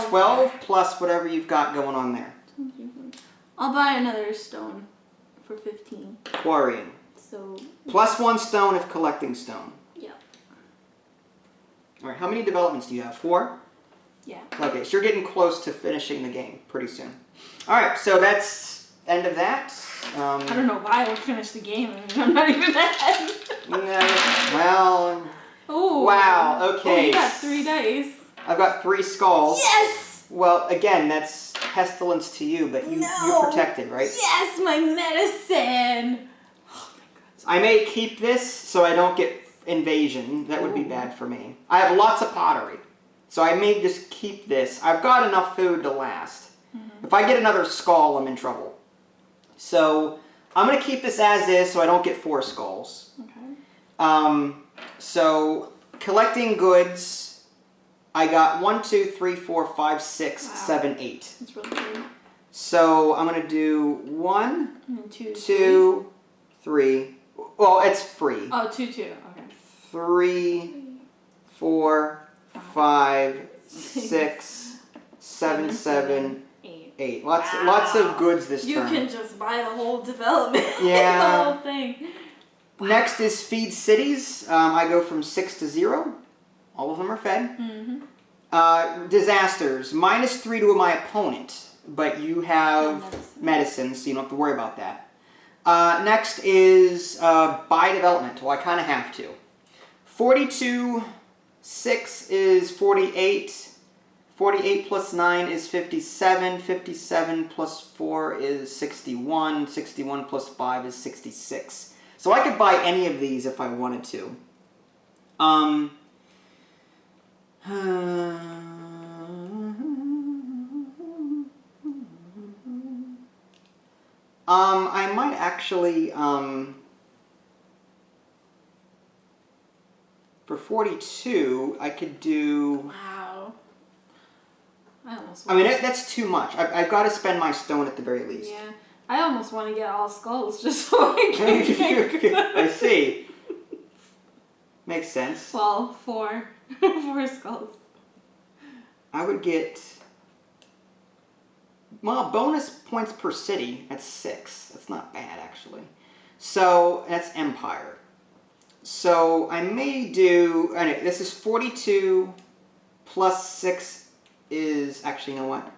12 plus whatever you've got going on there. I'll buy another stone for 15. Quarrying. So... Plus 1 stone if collecting stone. Yeah. All right, how many developments do you have? 4? Yeah. Okay, so you're getting close to finishing the game pretty soon. All right, so that's end of that. I don't know why I would finish the game. I mean, I'm not even ahead. Well... Oh. Wow, okay. Oh, you got 3 dice. I've got 3 skulls. Yes! Well, again, that's pestilence to you, but you're protected, right? Yes, my medicine! Oh my god. I may keep this so I don't get invasion. That would be bad for me. I have lots of pottery, so I may just keep this. I've got enough food to last. Mm-hmm. If I get another skull, I'm in trouble. So I'm going to keep this as is so I don't get 4 skulls. Okay. So collecting goods, I got 1, 2, 3, 4, 5, 6, 7, 8. That's really good. So I'm going to do 1, And 2, 3. Well, it's free. Oh, 2, 2. Okay. 3, 4, 5, 6, 7, 7, 8. Lots of goods this You turn. can just buy the whole development. Yeah. The whole thing. Next is feed cities. I go from 6 to 0. All of them are fed. Mm-hmm. Disasters. -3 to my opponent, but you have medicine, so you don't have to worry about that. Next is by development. Well, I kind of have to. 42, 6 is 48. 48 plus 9 is 57. 57 plus 4 is 61. 61 plus 5 is 66. So I could buy any of these if I wanted to. I might actually, for 42, I could do... Wow. I mean, that's too much. I've got to spend my stone at the very least. Yeah. I almost want to get all skulls just so I can get I see. Makes sense. Well, 4. 4 skulls. I would get... Well, bonus points per city. That's 6. That's not bad, actually. So, that's Empire. So, I may do... Anyway, this is 42 plus 6 is... Actually, you know what?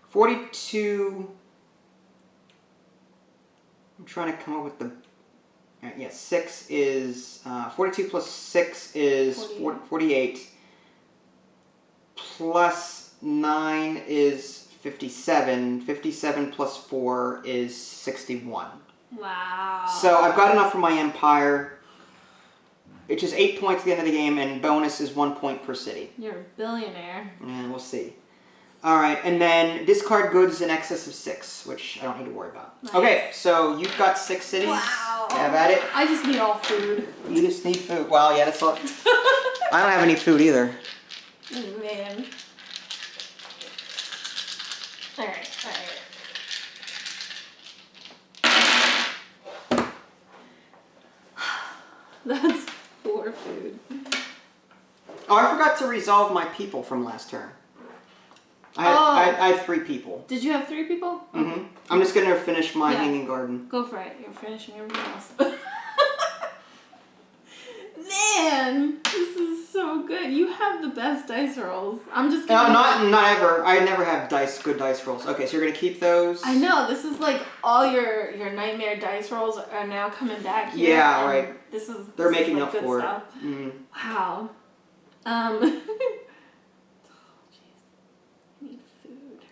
42... I'm trying to come up with the... Yeah, 6 is... 42 plus 6 is 48. Plus 9 is 57. 57 plus 4 is 61. Wow. So I've got enough for my Empire. It's just 8 points at the end of the game, and bonus is 1 point per city. You're a billionaire. Yeah, we'll see. Alright, and then discard goods in excess of 6, which I don't need to worry about. Nice. Okay, so you've got 6 cities. Wow. Have at it. I just need all food. You just need food. Well, yeah, that's all. I don't have any food either. Man. Alright, alright. That's 4 food. Oh, I forgot to resolve my people from last turn. I had 3 people. Did you have 3 people? Mm-hmm. I'm just going to finish my hanging garden. Go for it. You're finishing everything else. Man, this is so good. You have the best dice rolls. I'm just kidding. No, not ever. I never have good dice rolls. Okay, so you're going to keep those? I know. This is like all your nightmare dice rolls are now coming back here. Yeah, right. They're making like up good for stuff. it. Mm-hmm. Wow. Oh, jeez. I need food.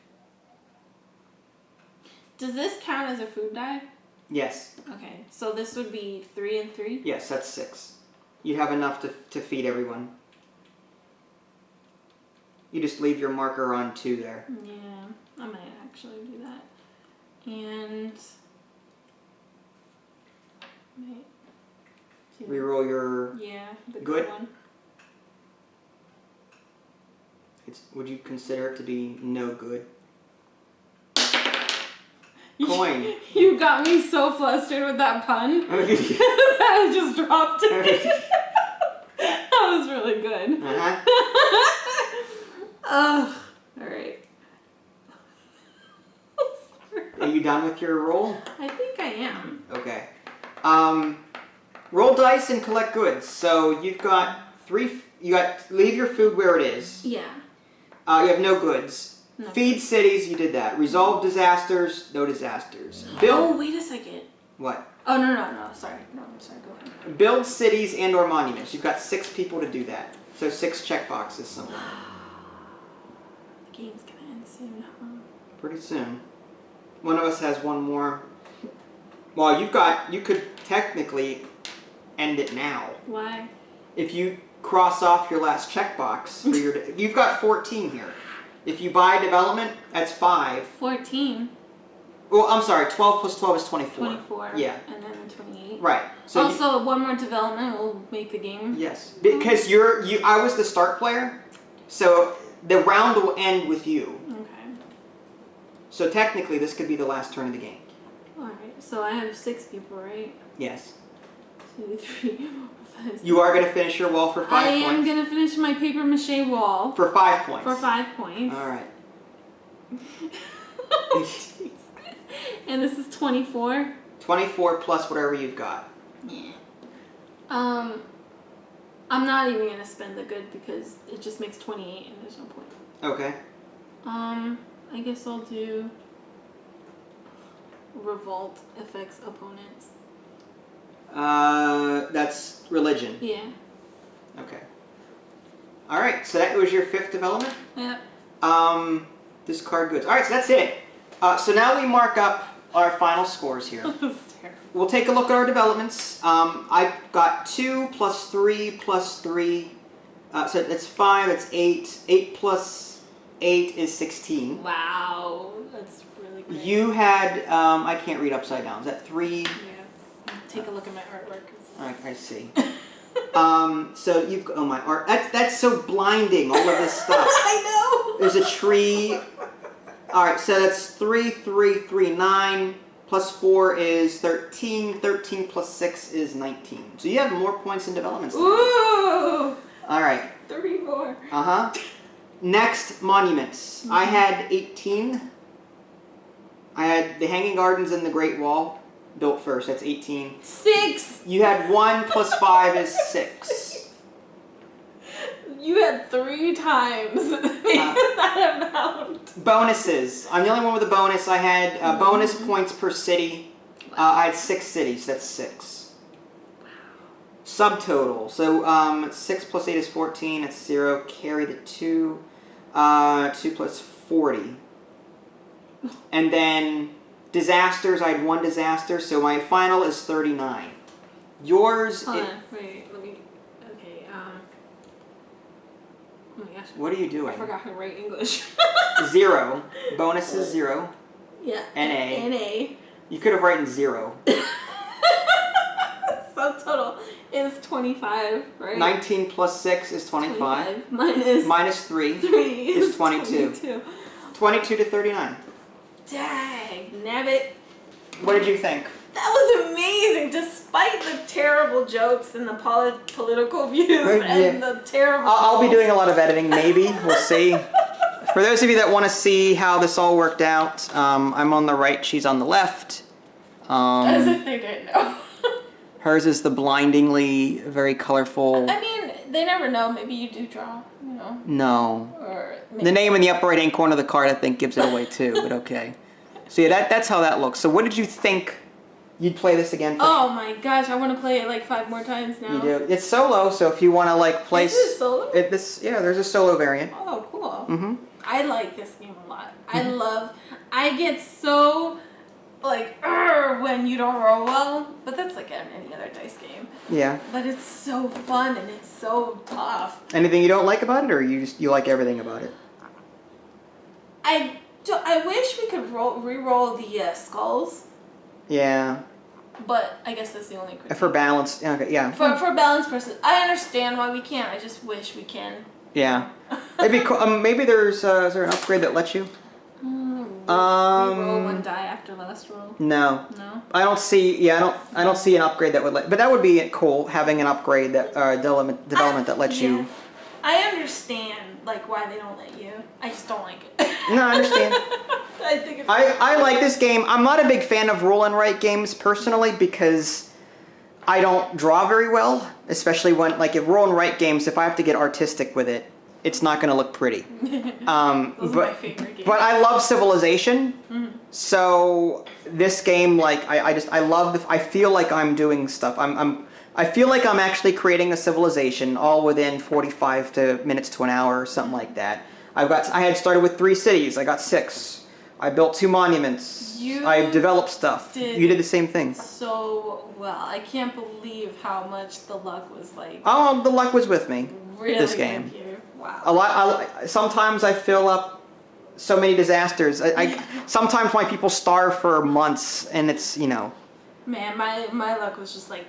Does this count as a food die? Yes. Okay, so this would be 3 and 3? Yes, that's 6. You'd have enough to feed everyone. You just leave your marker on 2 there. Yeah, I might actually do that. And... Reroll your the good one. Would you consider it to be no good? Coin. You got me so flustered with that pun that I just dropped it. That was really good. Ugh. Alright. Are you done with your roll? I think I am. Okay. Roll dice and collect goods. So you've got 3... leave your food where it is. Yeah. You have no goods. No. Feed cities, you did that. Resolve disasters, no disasters. Build... Oh, wait a second. What? Oh, no. Sorry. No, I'm sorry. Go ahead. Build cities and or monuments. You've got 6 people to do that. So 6 checkboxes somewhere. The game's gonna end soon, huh? Pretty soon. One of us has one more. Well, you could technically end it now. Why? If you cross off your last checkbox for your... You've got 14 here. If you buy development, that's 5. 14. Well, I'm sorry, 12 plus 12 is 24. 24. Yeah. And then 28. Right. So also, one more development will make the game. Yes. Because I was the start player, so the round will end with you. Okay. So technically, this could be the last turn of the game. Alright, so I have 6 people, right? Yes. 2, 3, 4, 5, 6. You are going to finish your wall for 5 points? I am going to finish my paper mache wall. For 5 points? For 5 points. Alright. And this is 24? 24 plus whatever you've got. Yeah. I'm not even going to spend the good because it just makes 28 and there's no point. Okay. I guess I'll do... revolt affects opponents? That's religion. Yeah. Okay. All right, so that was your 5th development? Yep. Discard goods. All right, so that's it. So now we mark up our final scores here. We'll take a look at our developments. I got 2 plus 3 plus 3. So that's 5, that's 8. 8 plus 8 is 16. Wow, that's really great. You had, I can't read upside down. Is that 3? Yeah. Take a look at my artwork. I see. So you've got, oh my art, that's so blinding, all of this stuff. I know! There's a tree. All right, so that's 3, 3, 3, 9. Plus 4 is 13. 13 plus 6 is 19. So you have more points in development. Ooh! All right. 3 more. Uh-huh. Next, monuments. I had 18. I had the Hanging Gardens and the Great Wall built first. That's 18. 6! You had 1 plus 5 is 6. You had 3 times that amount. Bonuses. I'm the only one with a bonus. I had bonus points per city. I had 6 cities. That's 6. Subtotal. So 6 plus 8 is 14. That's 0. Carry the 2. 2 plus 40. And then disasters. I had 1 disaster. So my final is 39. Yours. Hold on. Wait. Let me. Okay. Oh my gosh. What are you doing? I forgot how to write English. 0. Bonus is 0. Yeah. NA. NA. You could have written 0. Subtotal is 25, right? 19 plus 6 is 25. Minus 3 is 22. 22 to 39. Dang, nabbit. What did you think? That was amazing, despite the terrible jokes and the political views and the terrible... I'll be doing a lot of editing, maybe. We'll see. For those of you that want to see how this all worked out, I'm on the right, she's on the left. As if they didn't know. Hers is the blindingly very colorful... I mean, they never know. Maybe you do draw, you know. No. Or maybe... The name in the upper right-hand corner of the card, I think, gives it away too, but okay. So yeah, that's how that looks. So what did you think you'd play this again for? Oh my gosh, I want to play it like 5 more times now. You do. It's solo, so if you want to like play... Is it solo? Yeah, there's a solo variant. Oh, cool. Mm-hmm. I like this game a lot. I get so, like, when you don't roll well, but that's like any other dice game. Yeah. But it's so fun and it's so tough. Anything you don't like about it, or you like everything about it? I wish we could re-roll the skulls. Yeah. But I guess that's the only critique. For balance, okay, yeah. For balance purposes, I understand why we can't. I just wish we can. Yeah. It'd be cool. Maybe is there an upgrade that lets you? Roll 1 die after last roll. No. No. I don't see. Yeah, I don't see an upgrade that would let. But that would be cool, having an upgrade that development that lets you. I understand like why they don't let you. I just don't like it. No, I understand. I think it's I like this game. I'm not a big fan of roll and write games personally because I don't draw very well, especially when like if roll and write games. If I have to get artistic with it, it's not going to look pretty. Those are my favorite games. But I love Civilization. Mm-hmm. So this game, like I love. I feel like I'm doing stuff. I feel like I'm actually creating a civilization all within 45 minutes to an hour or something like that. I had started with 3 cities. I got 6. I built 2 monuments. I developed stuff. You did the same thing. So well. I can't believe how much the luck was like. Oh, the luck was with me. Really this game. with you. Wow. A lot. Sometimes I fill up so many disasters. Sometimes my people starve for months, and it's Man, my luck was just like.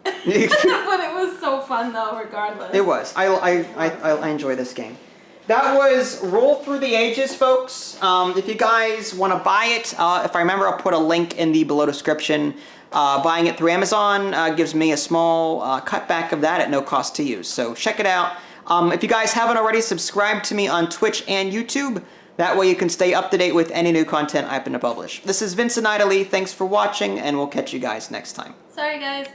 But it was so fun though, regardless. It was. I enjoy this game. That was Roll Through the Ages, folks. If you guys want to buy it, if I remember, I'll put a link in the below description. Buying it through Amazon gives me a small cutback of that at no cost to you. So check it out. If you guys haven't already, subscribe to me on Twitch and YouTube. That way you can stay up to date with any new content I happen to publish. This is Vincent Idley. Thanks for watching, and we'll catch you guys next time. Sorry, guys.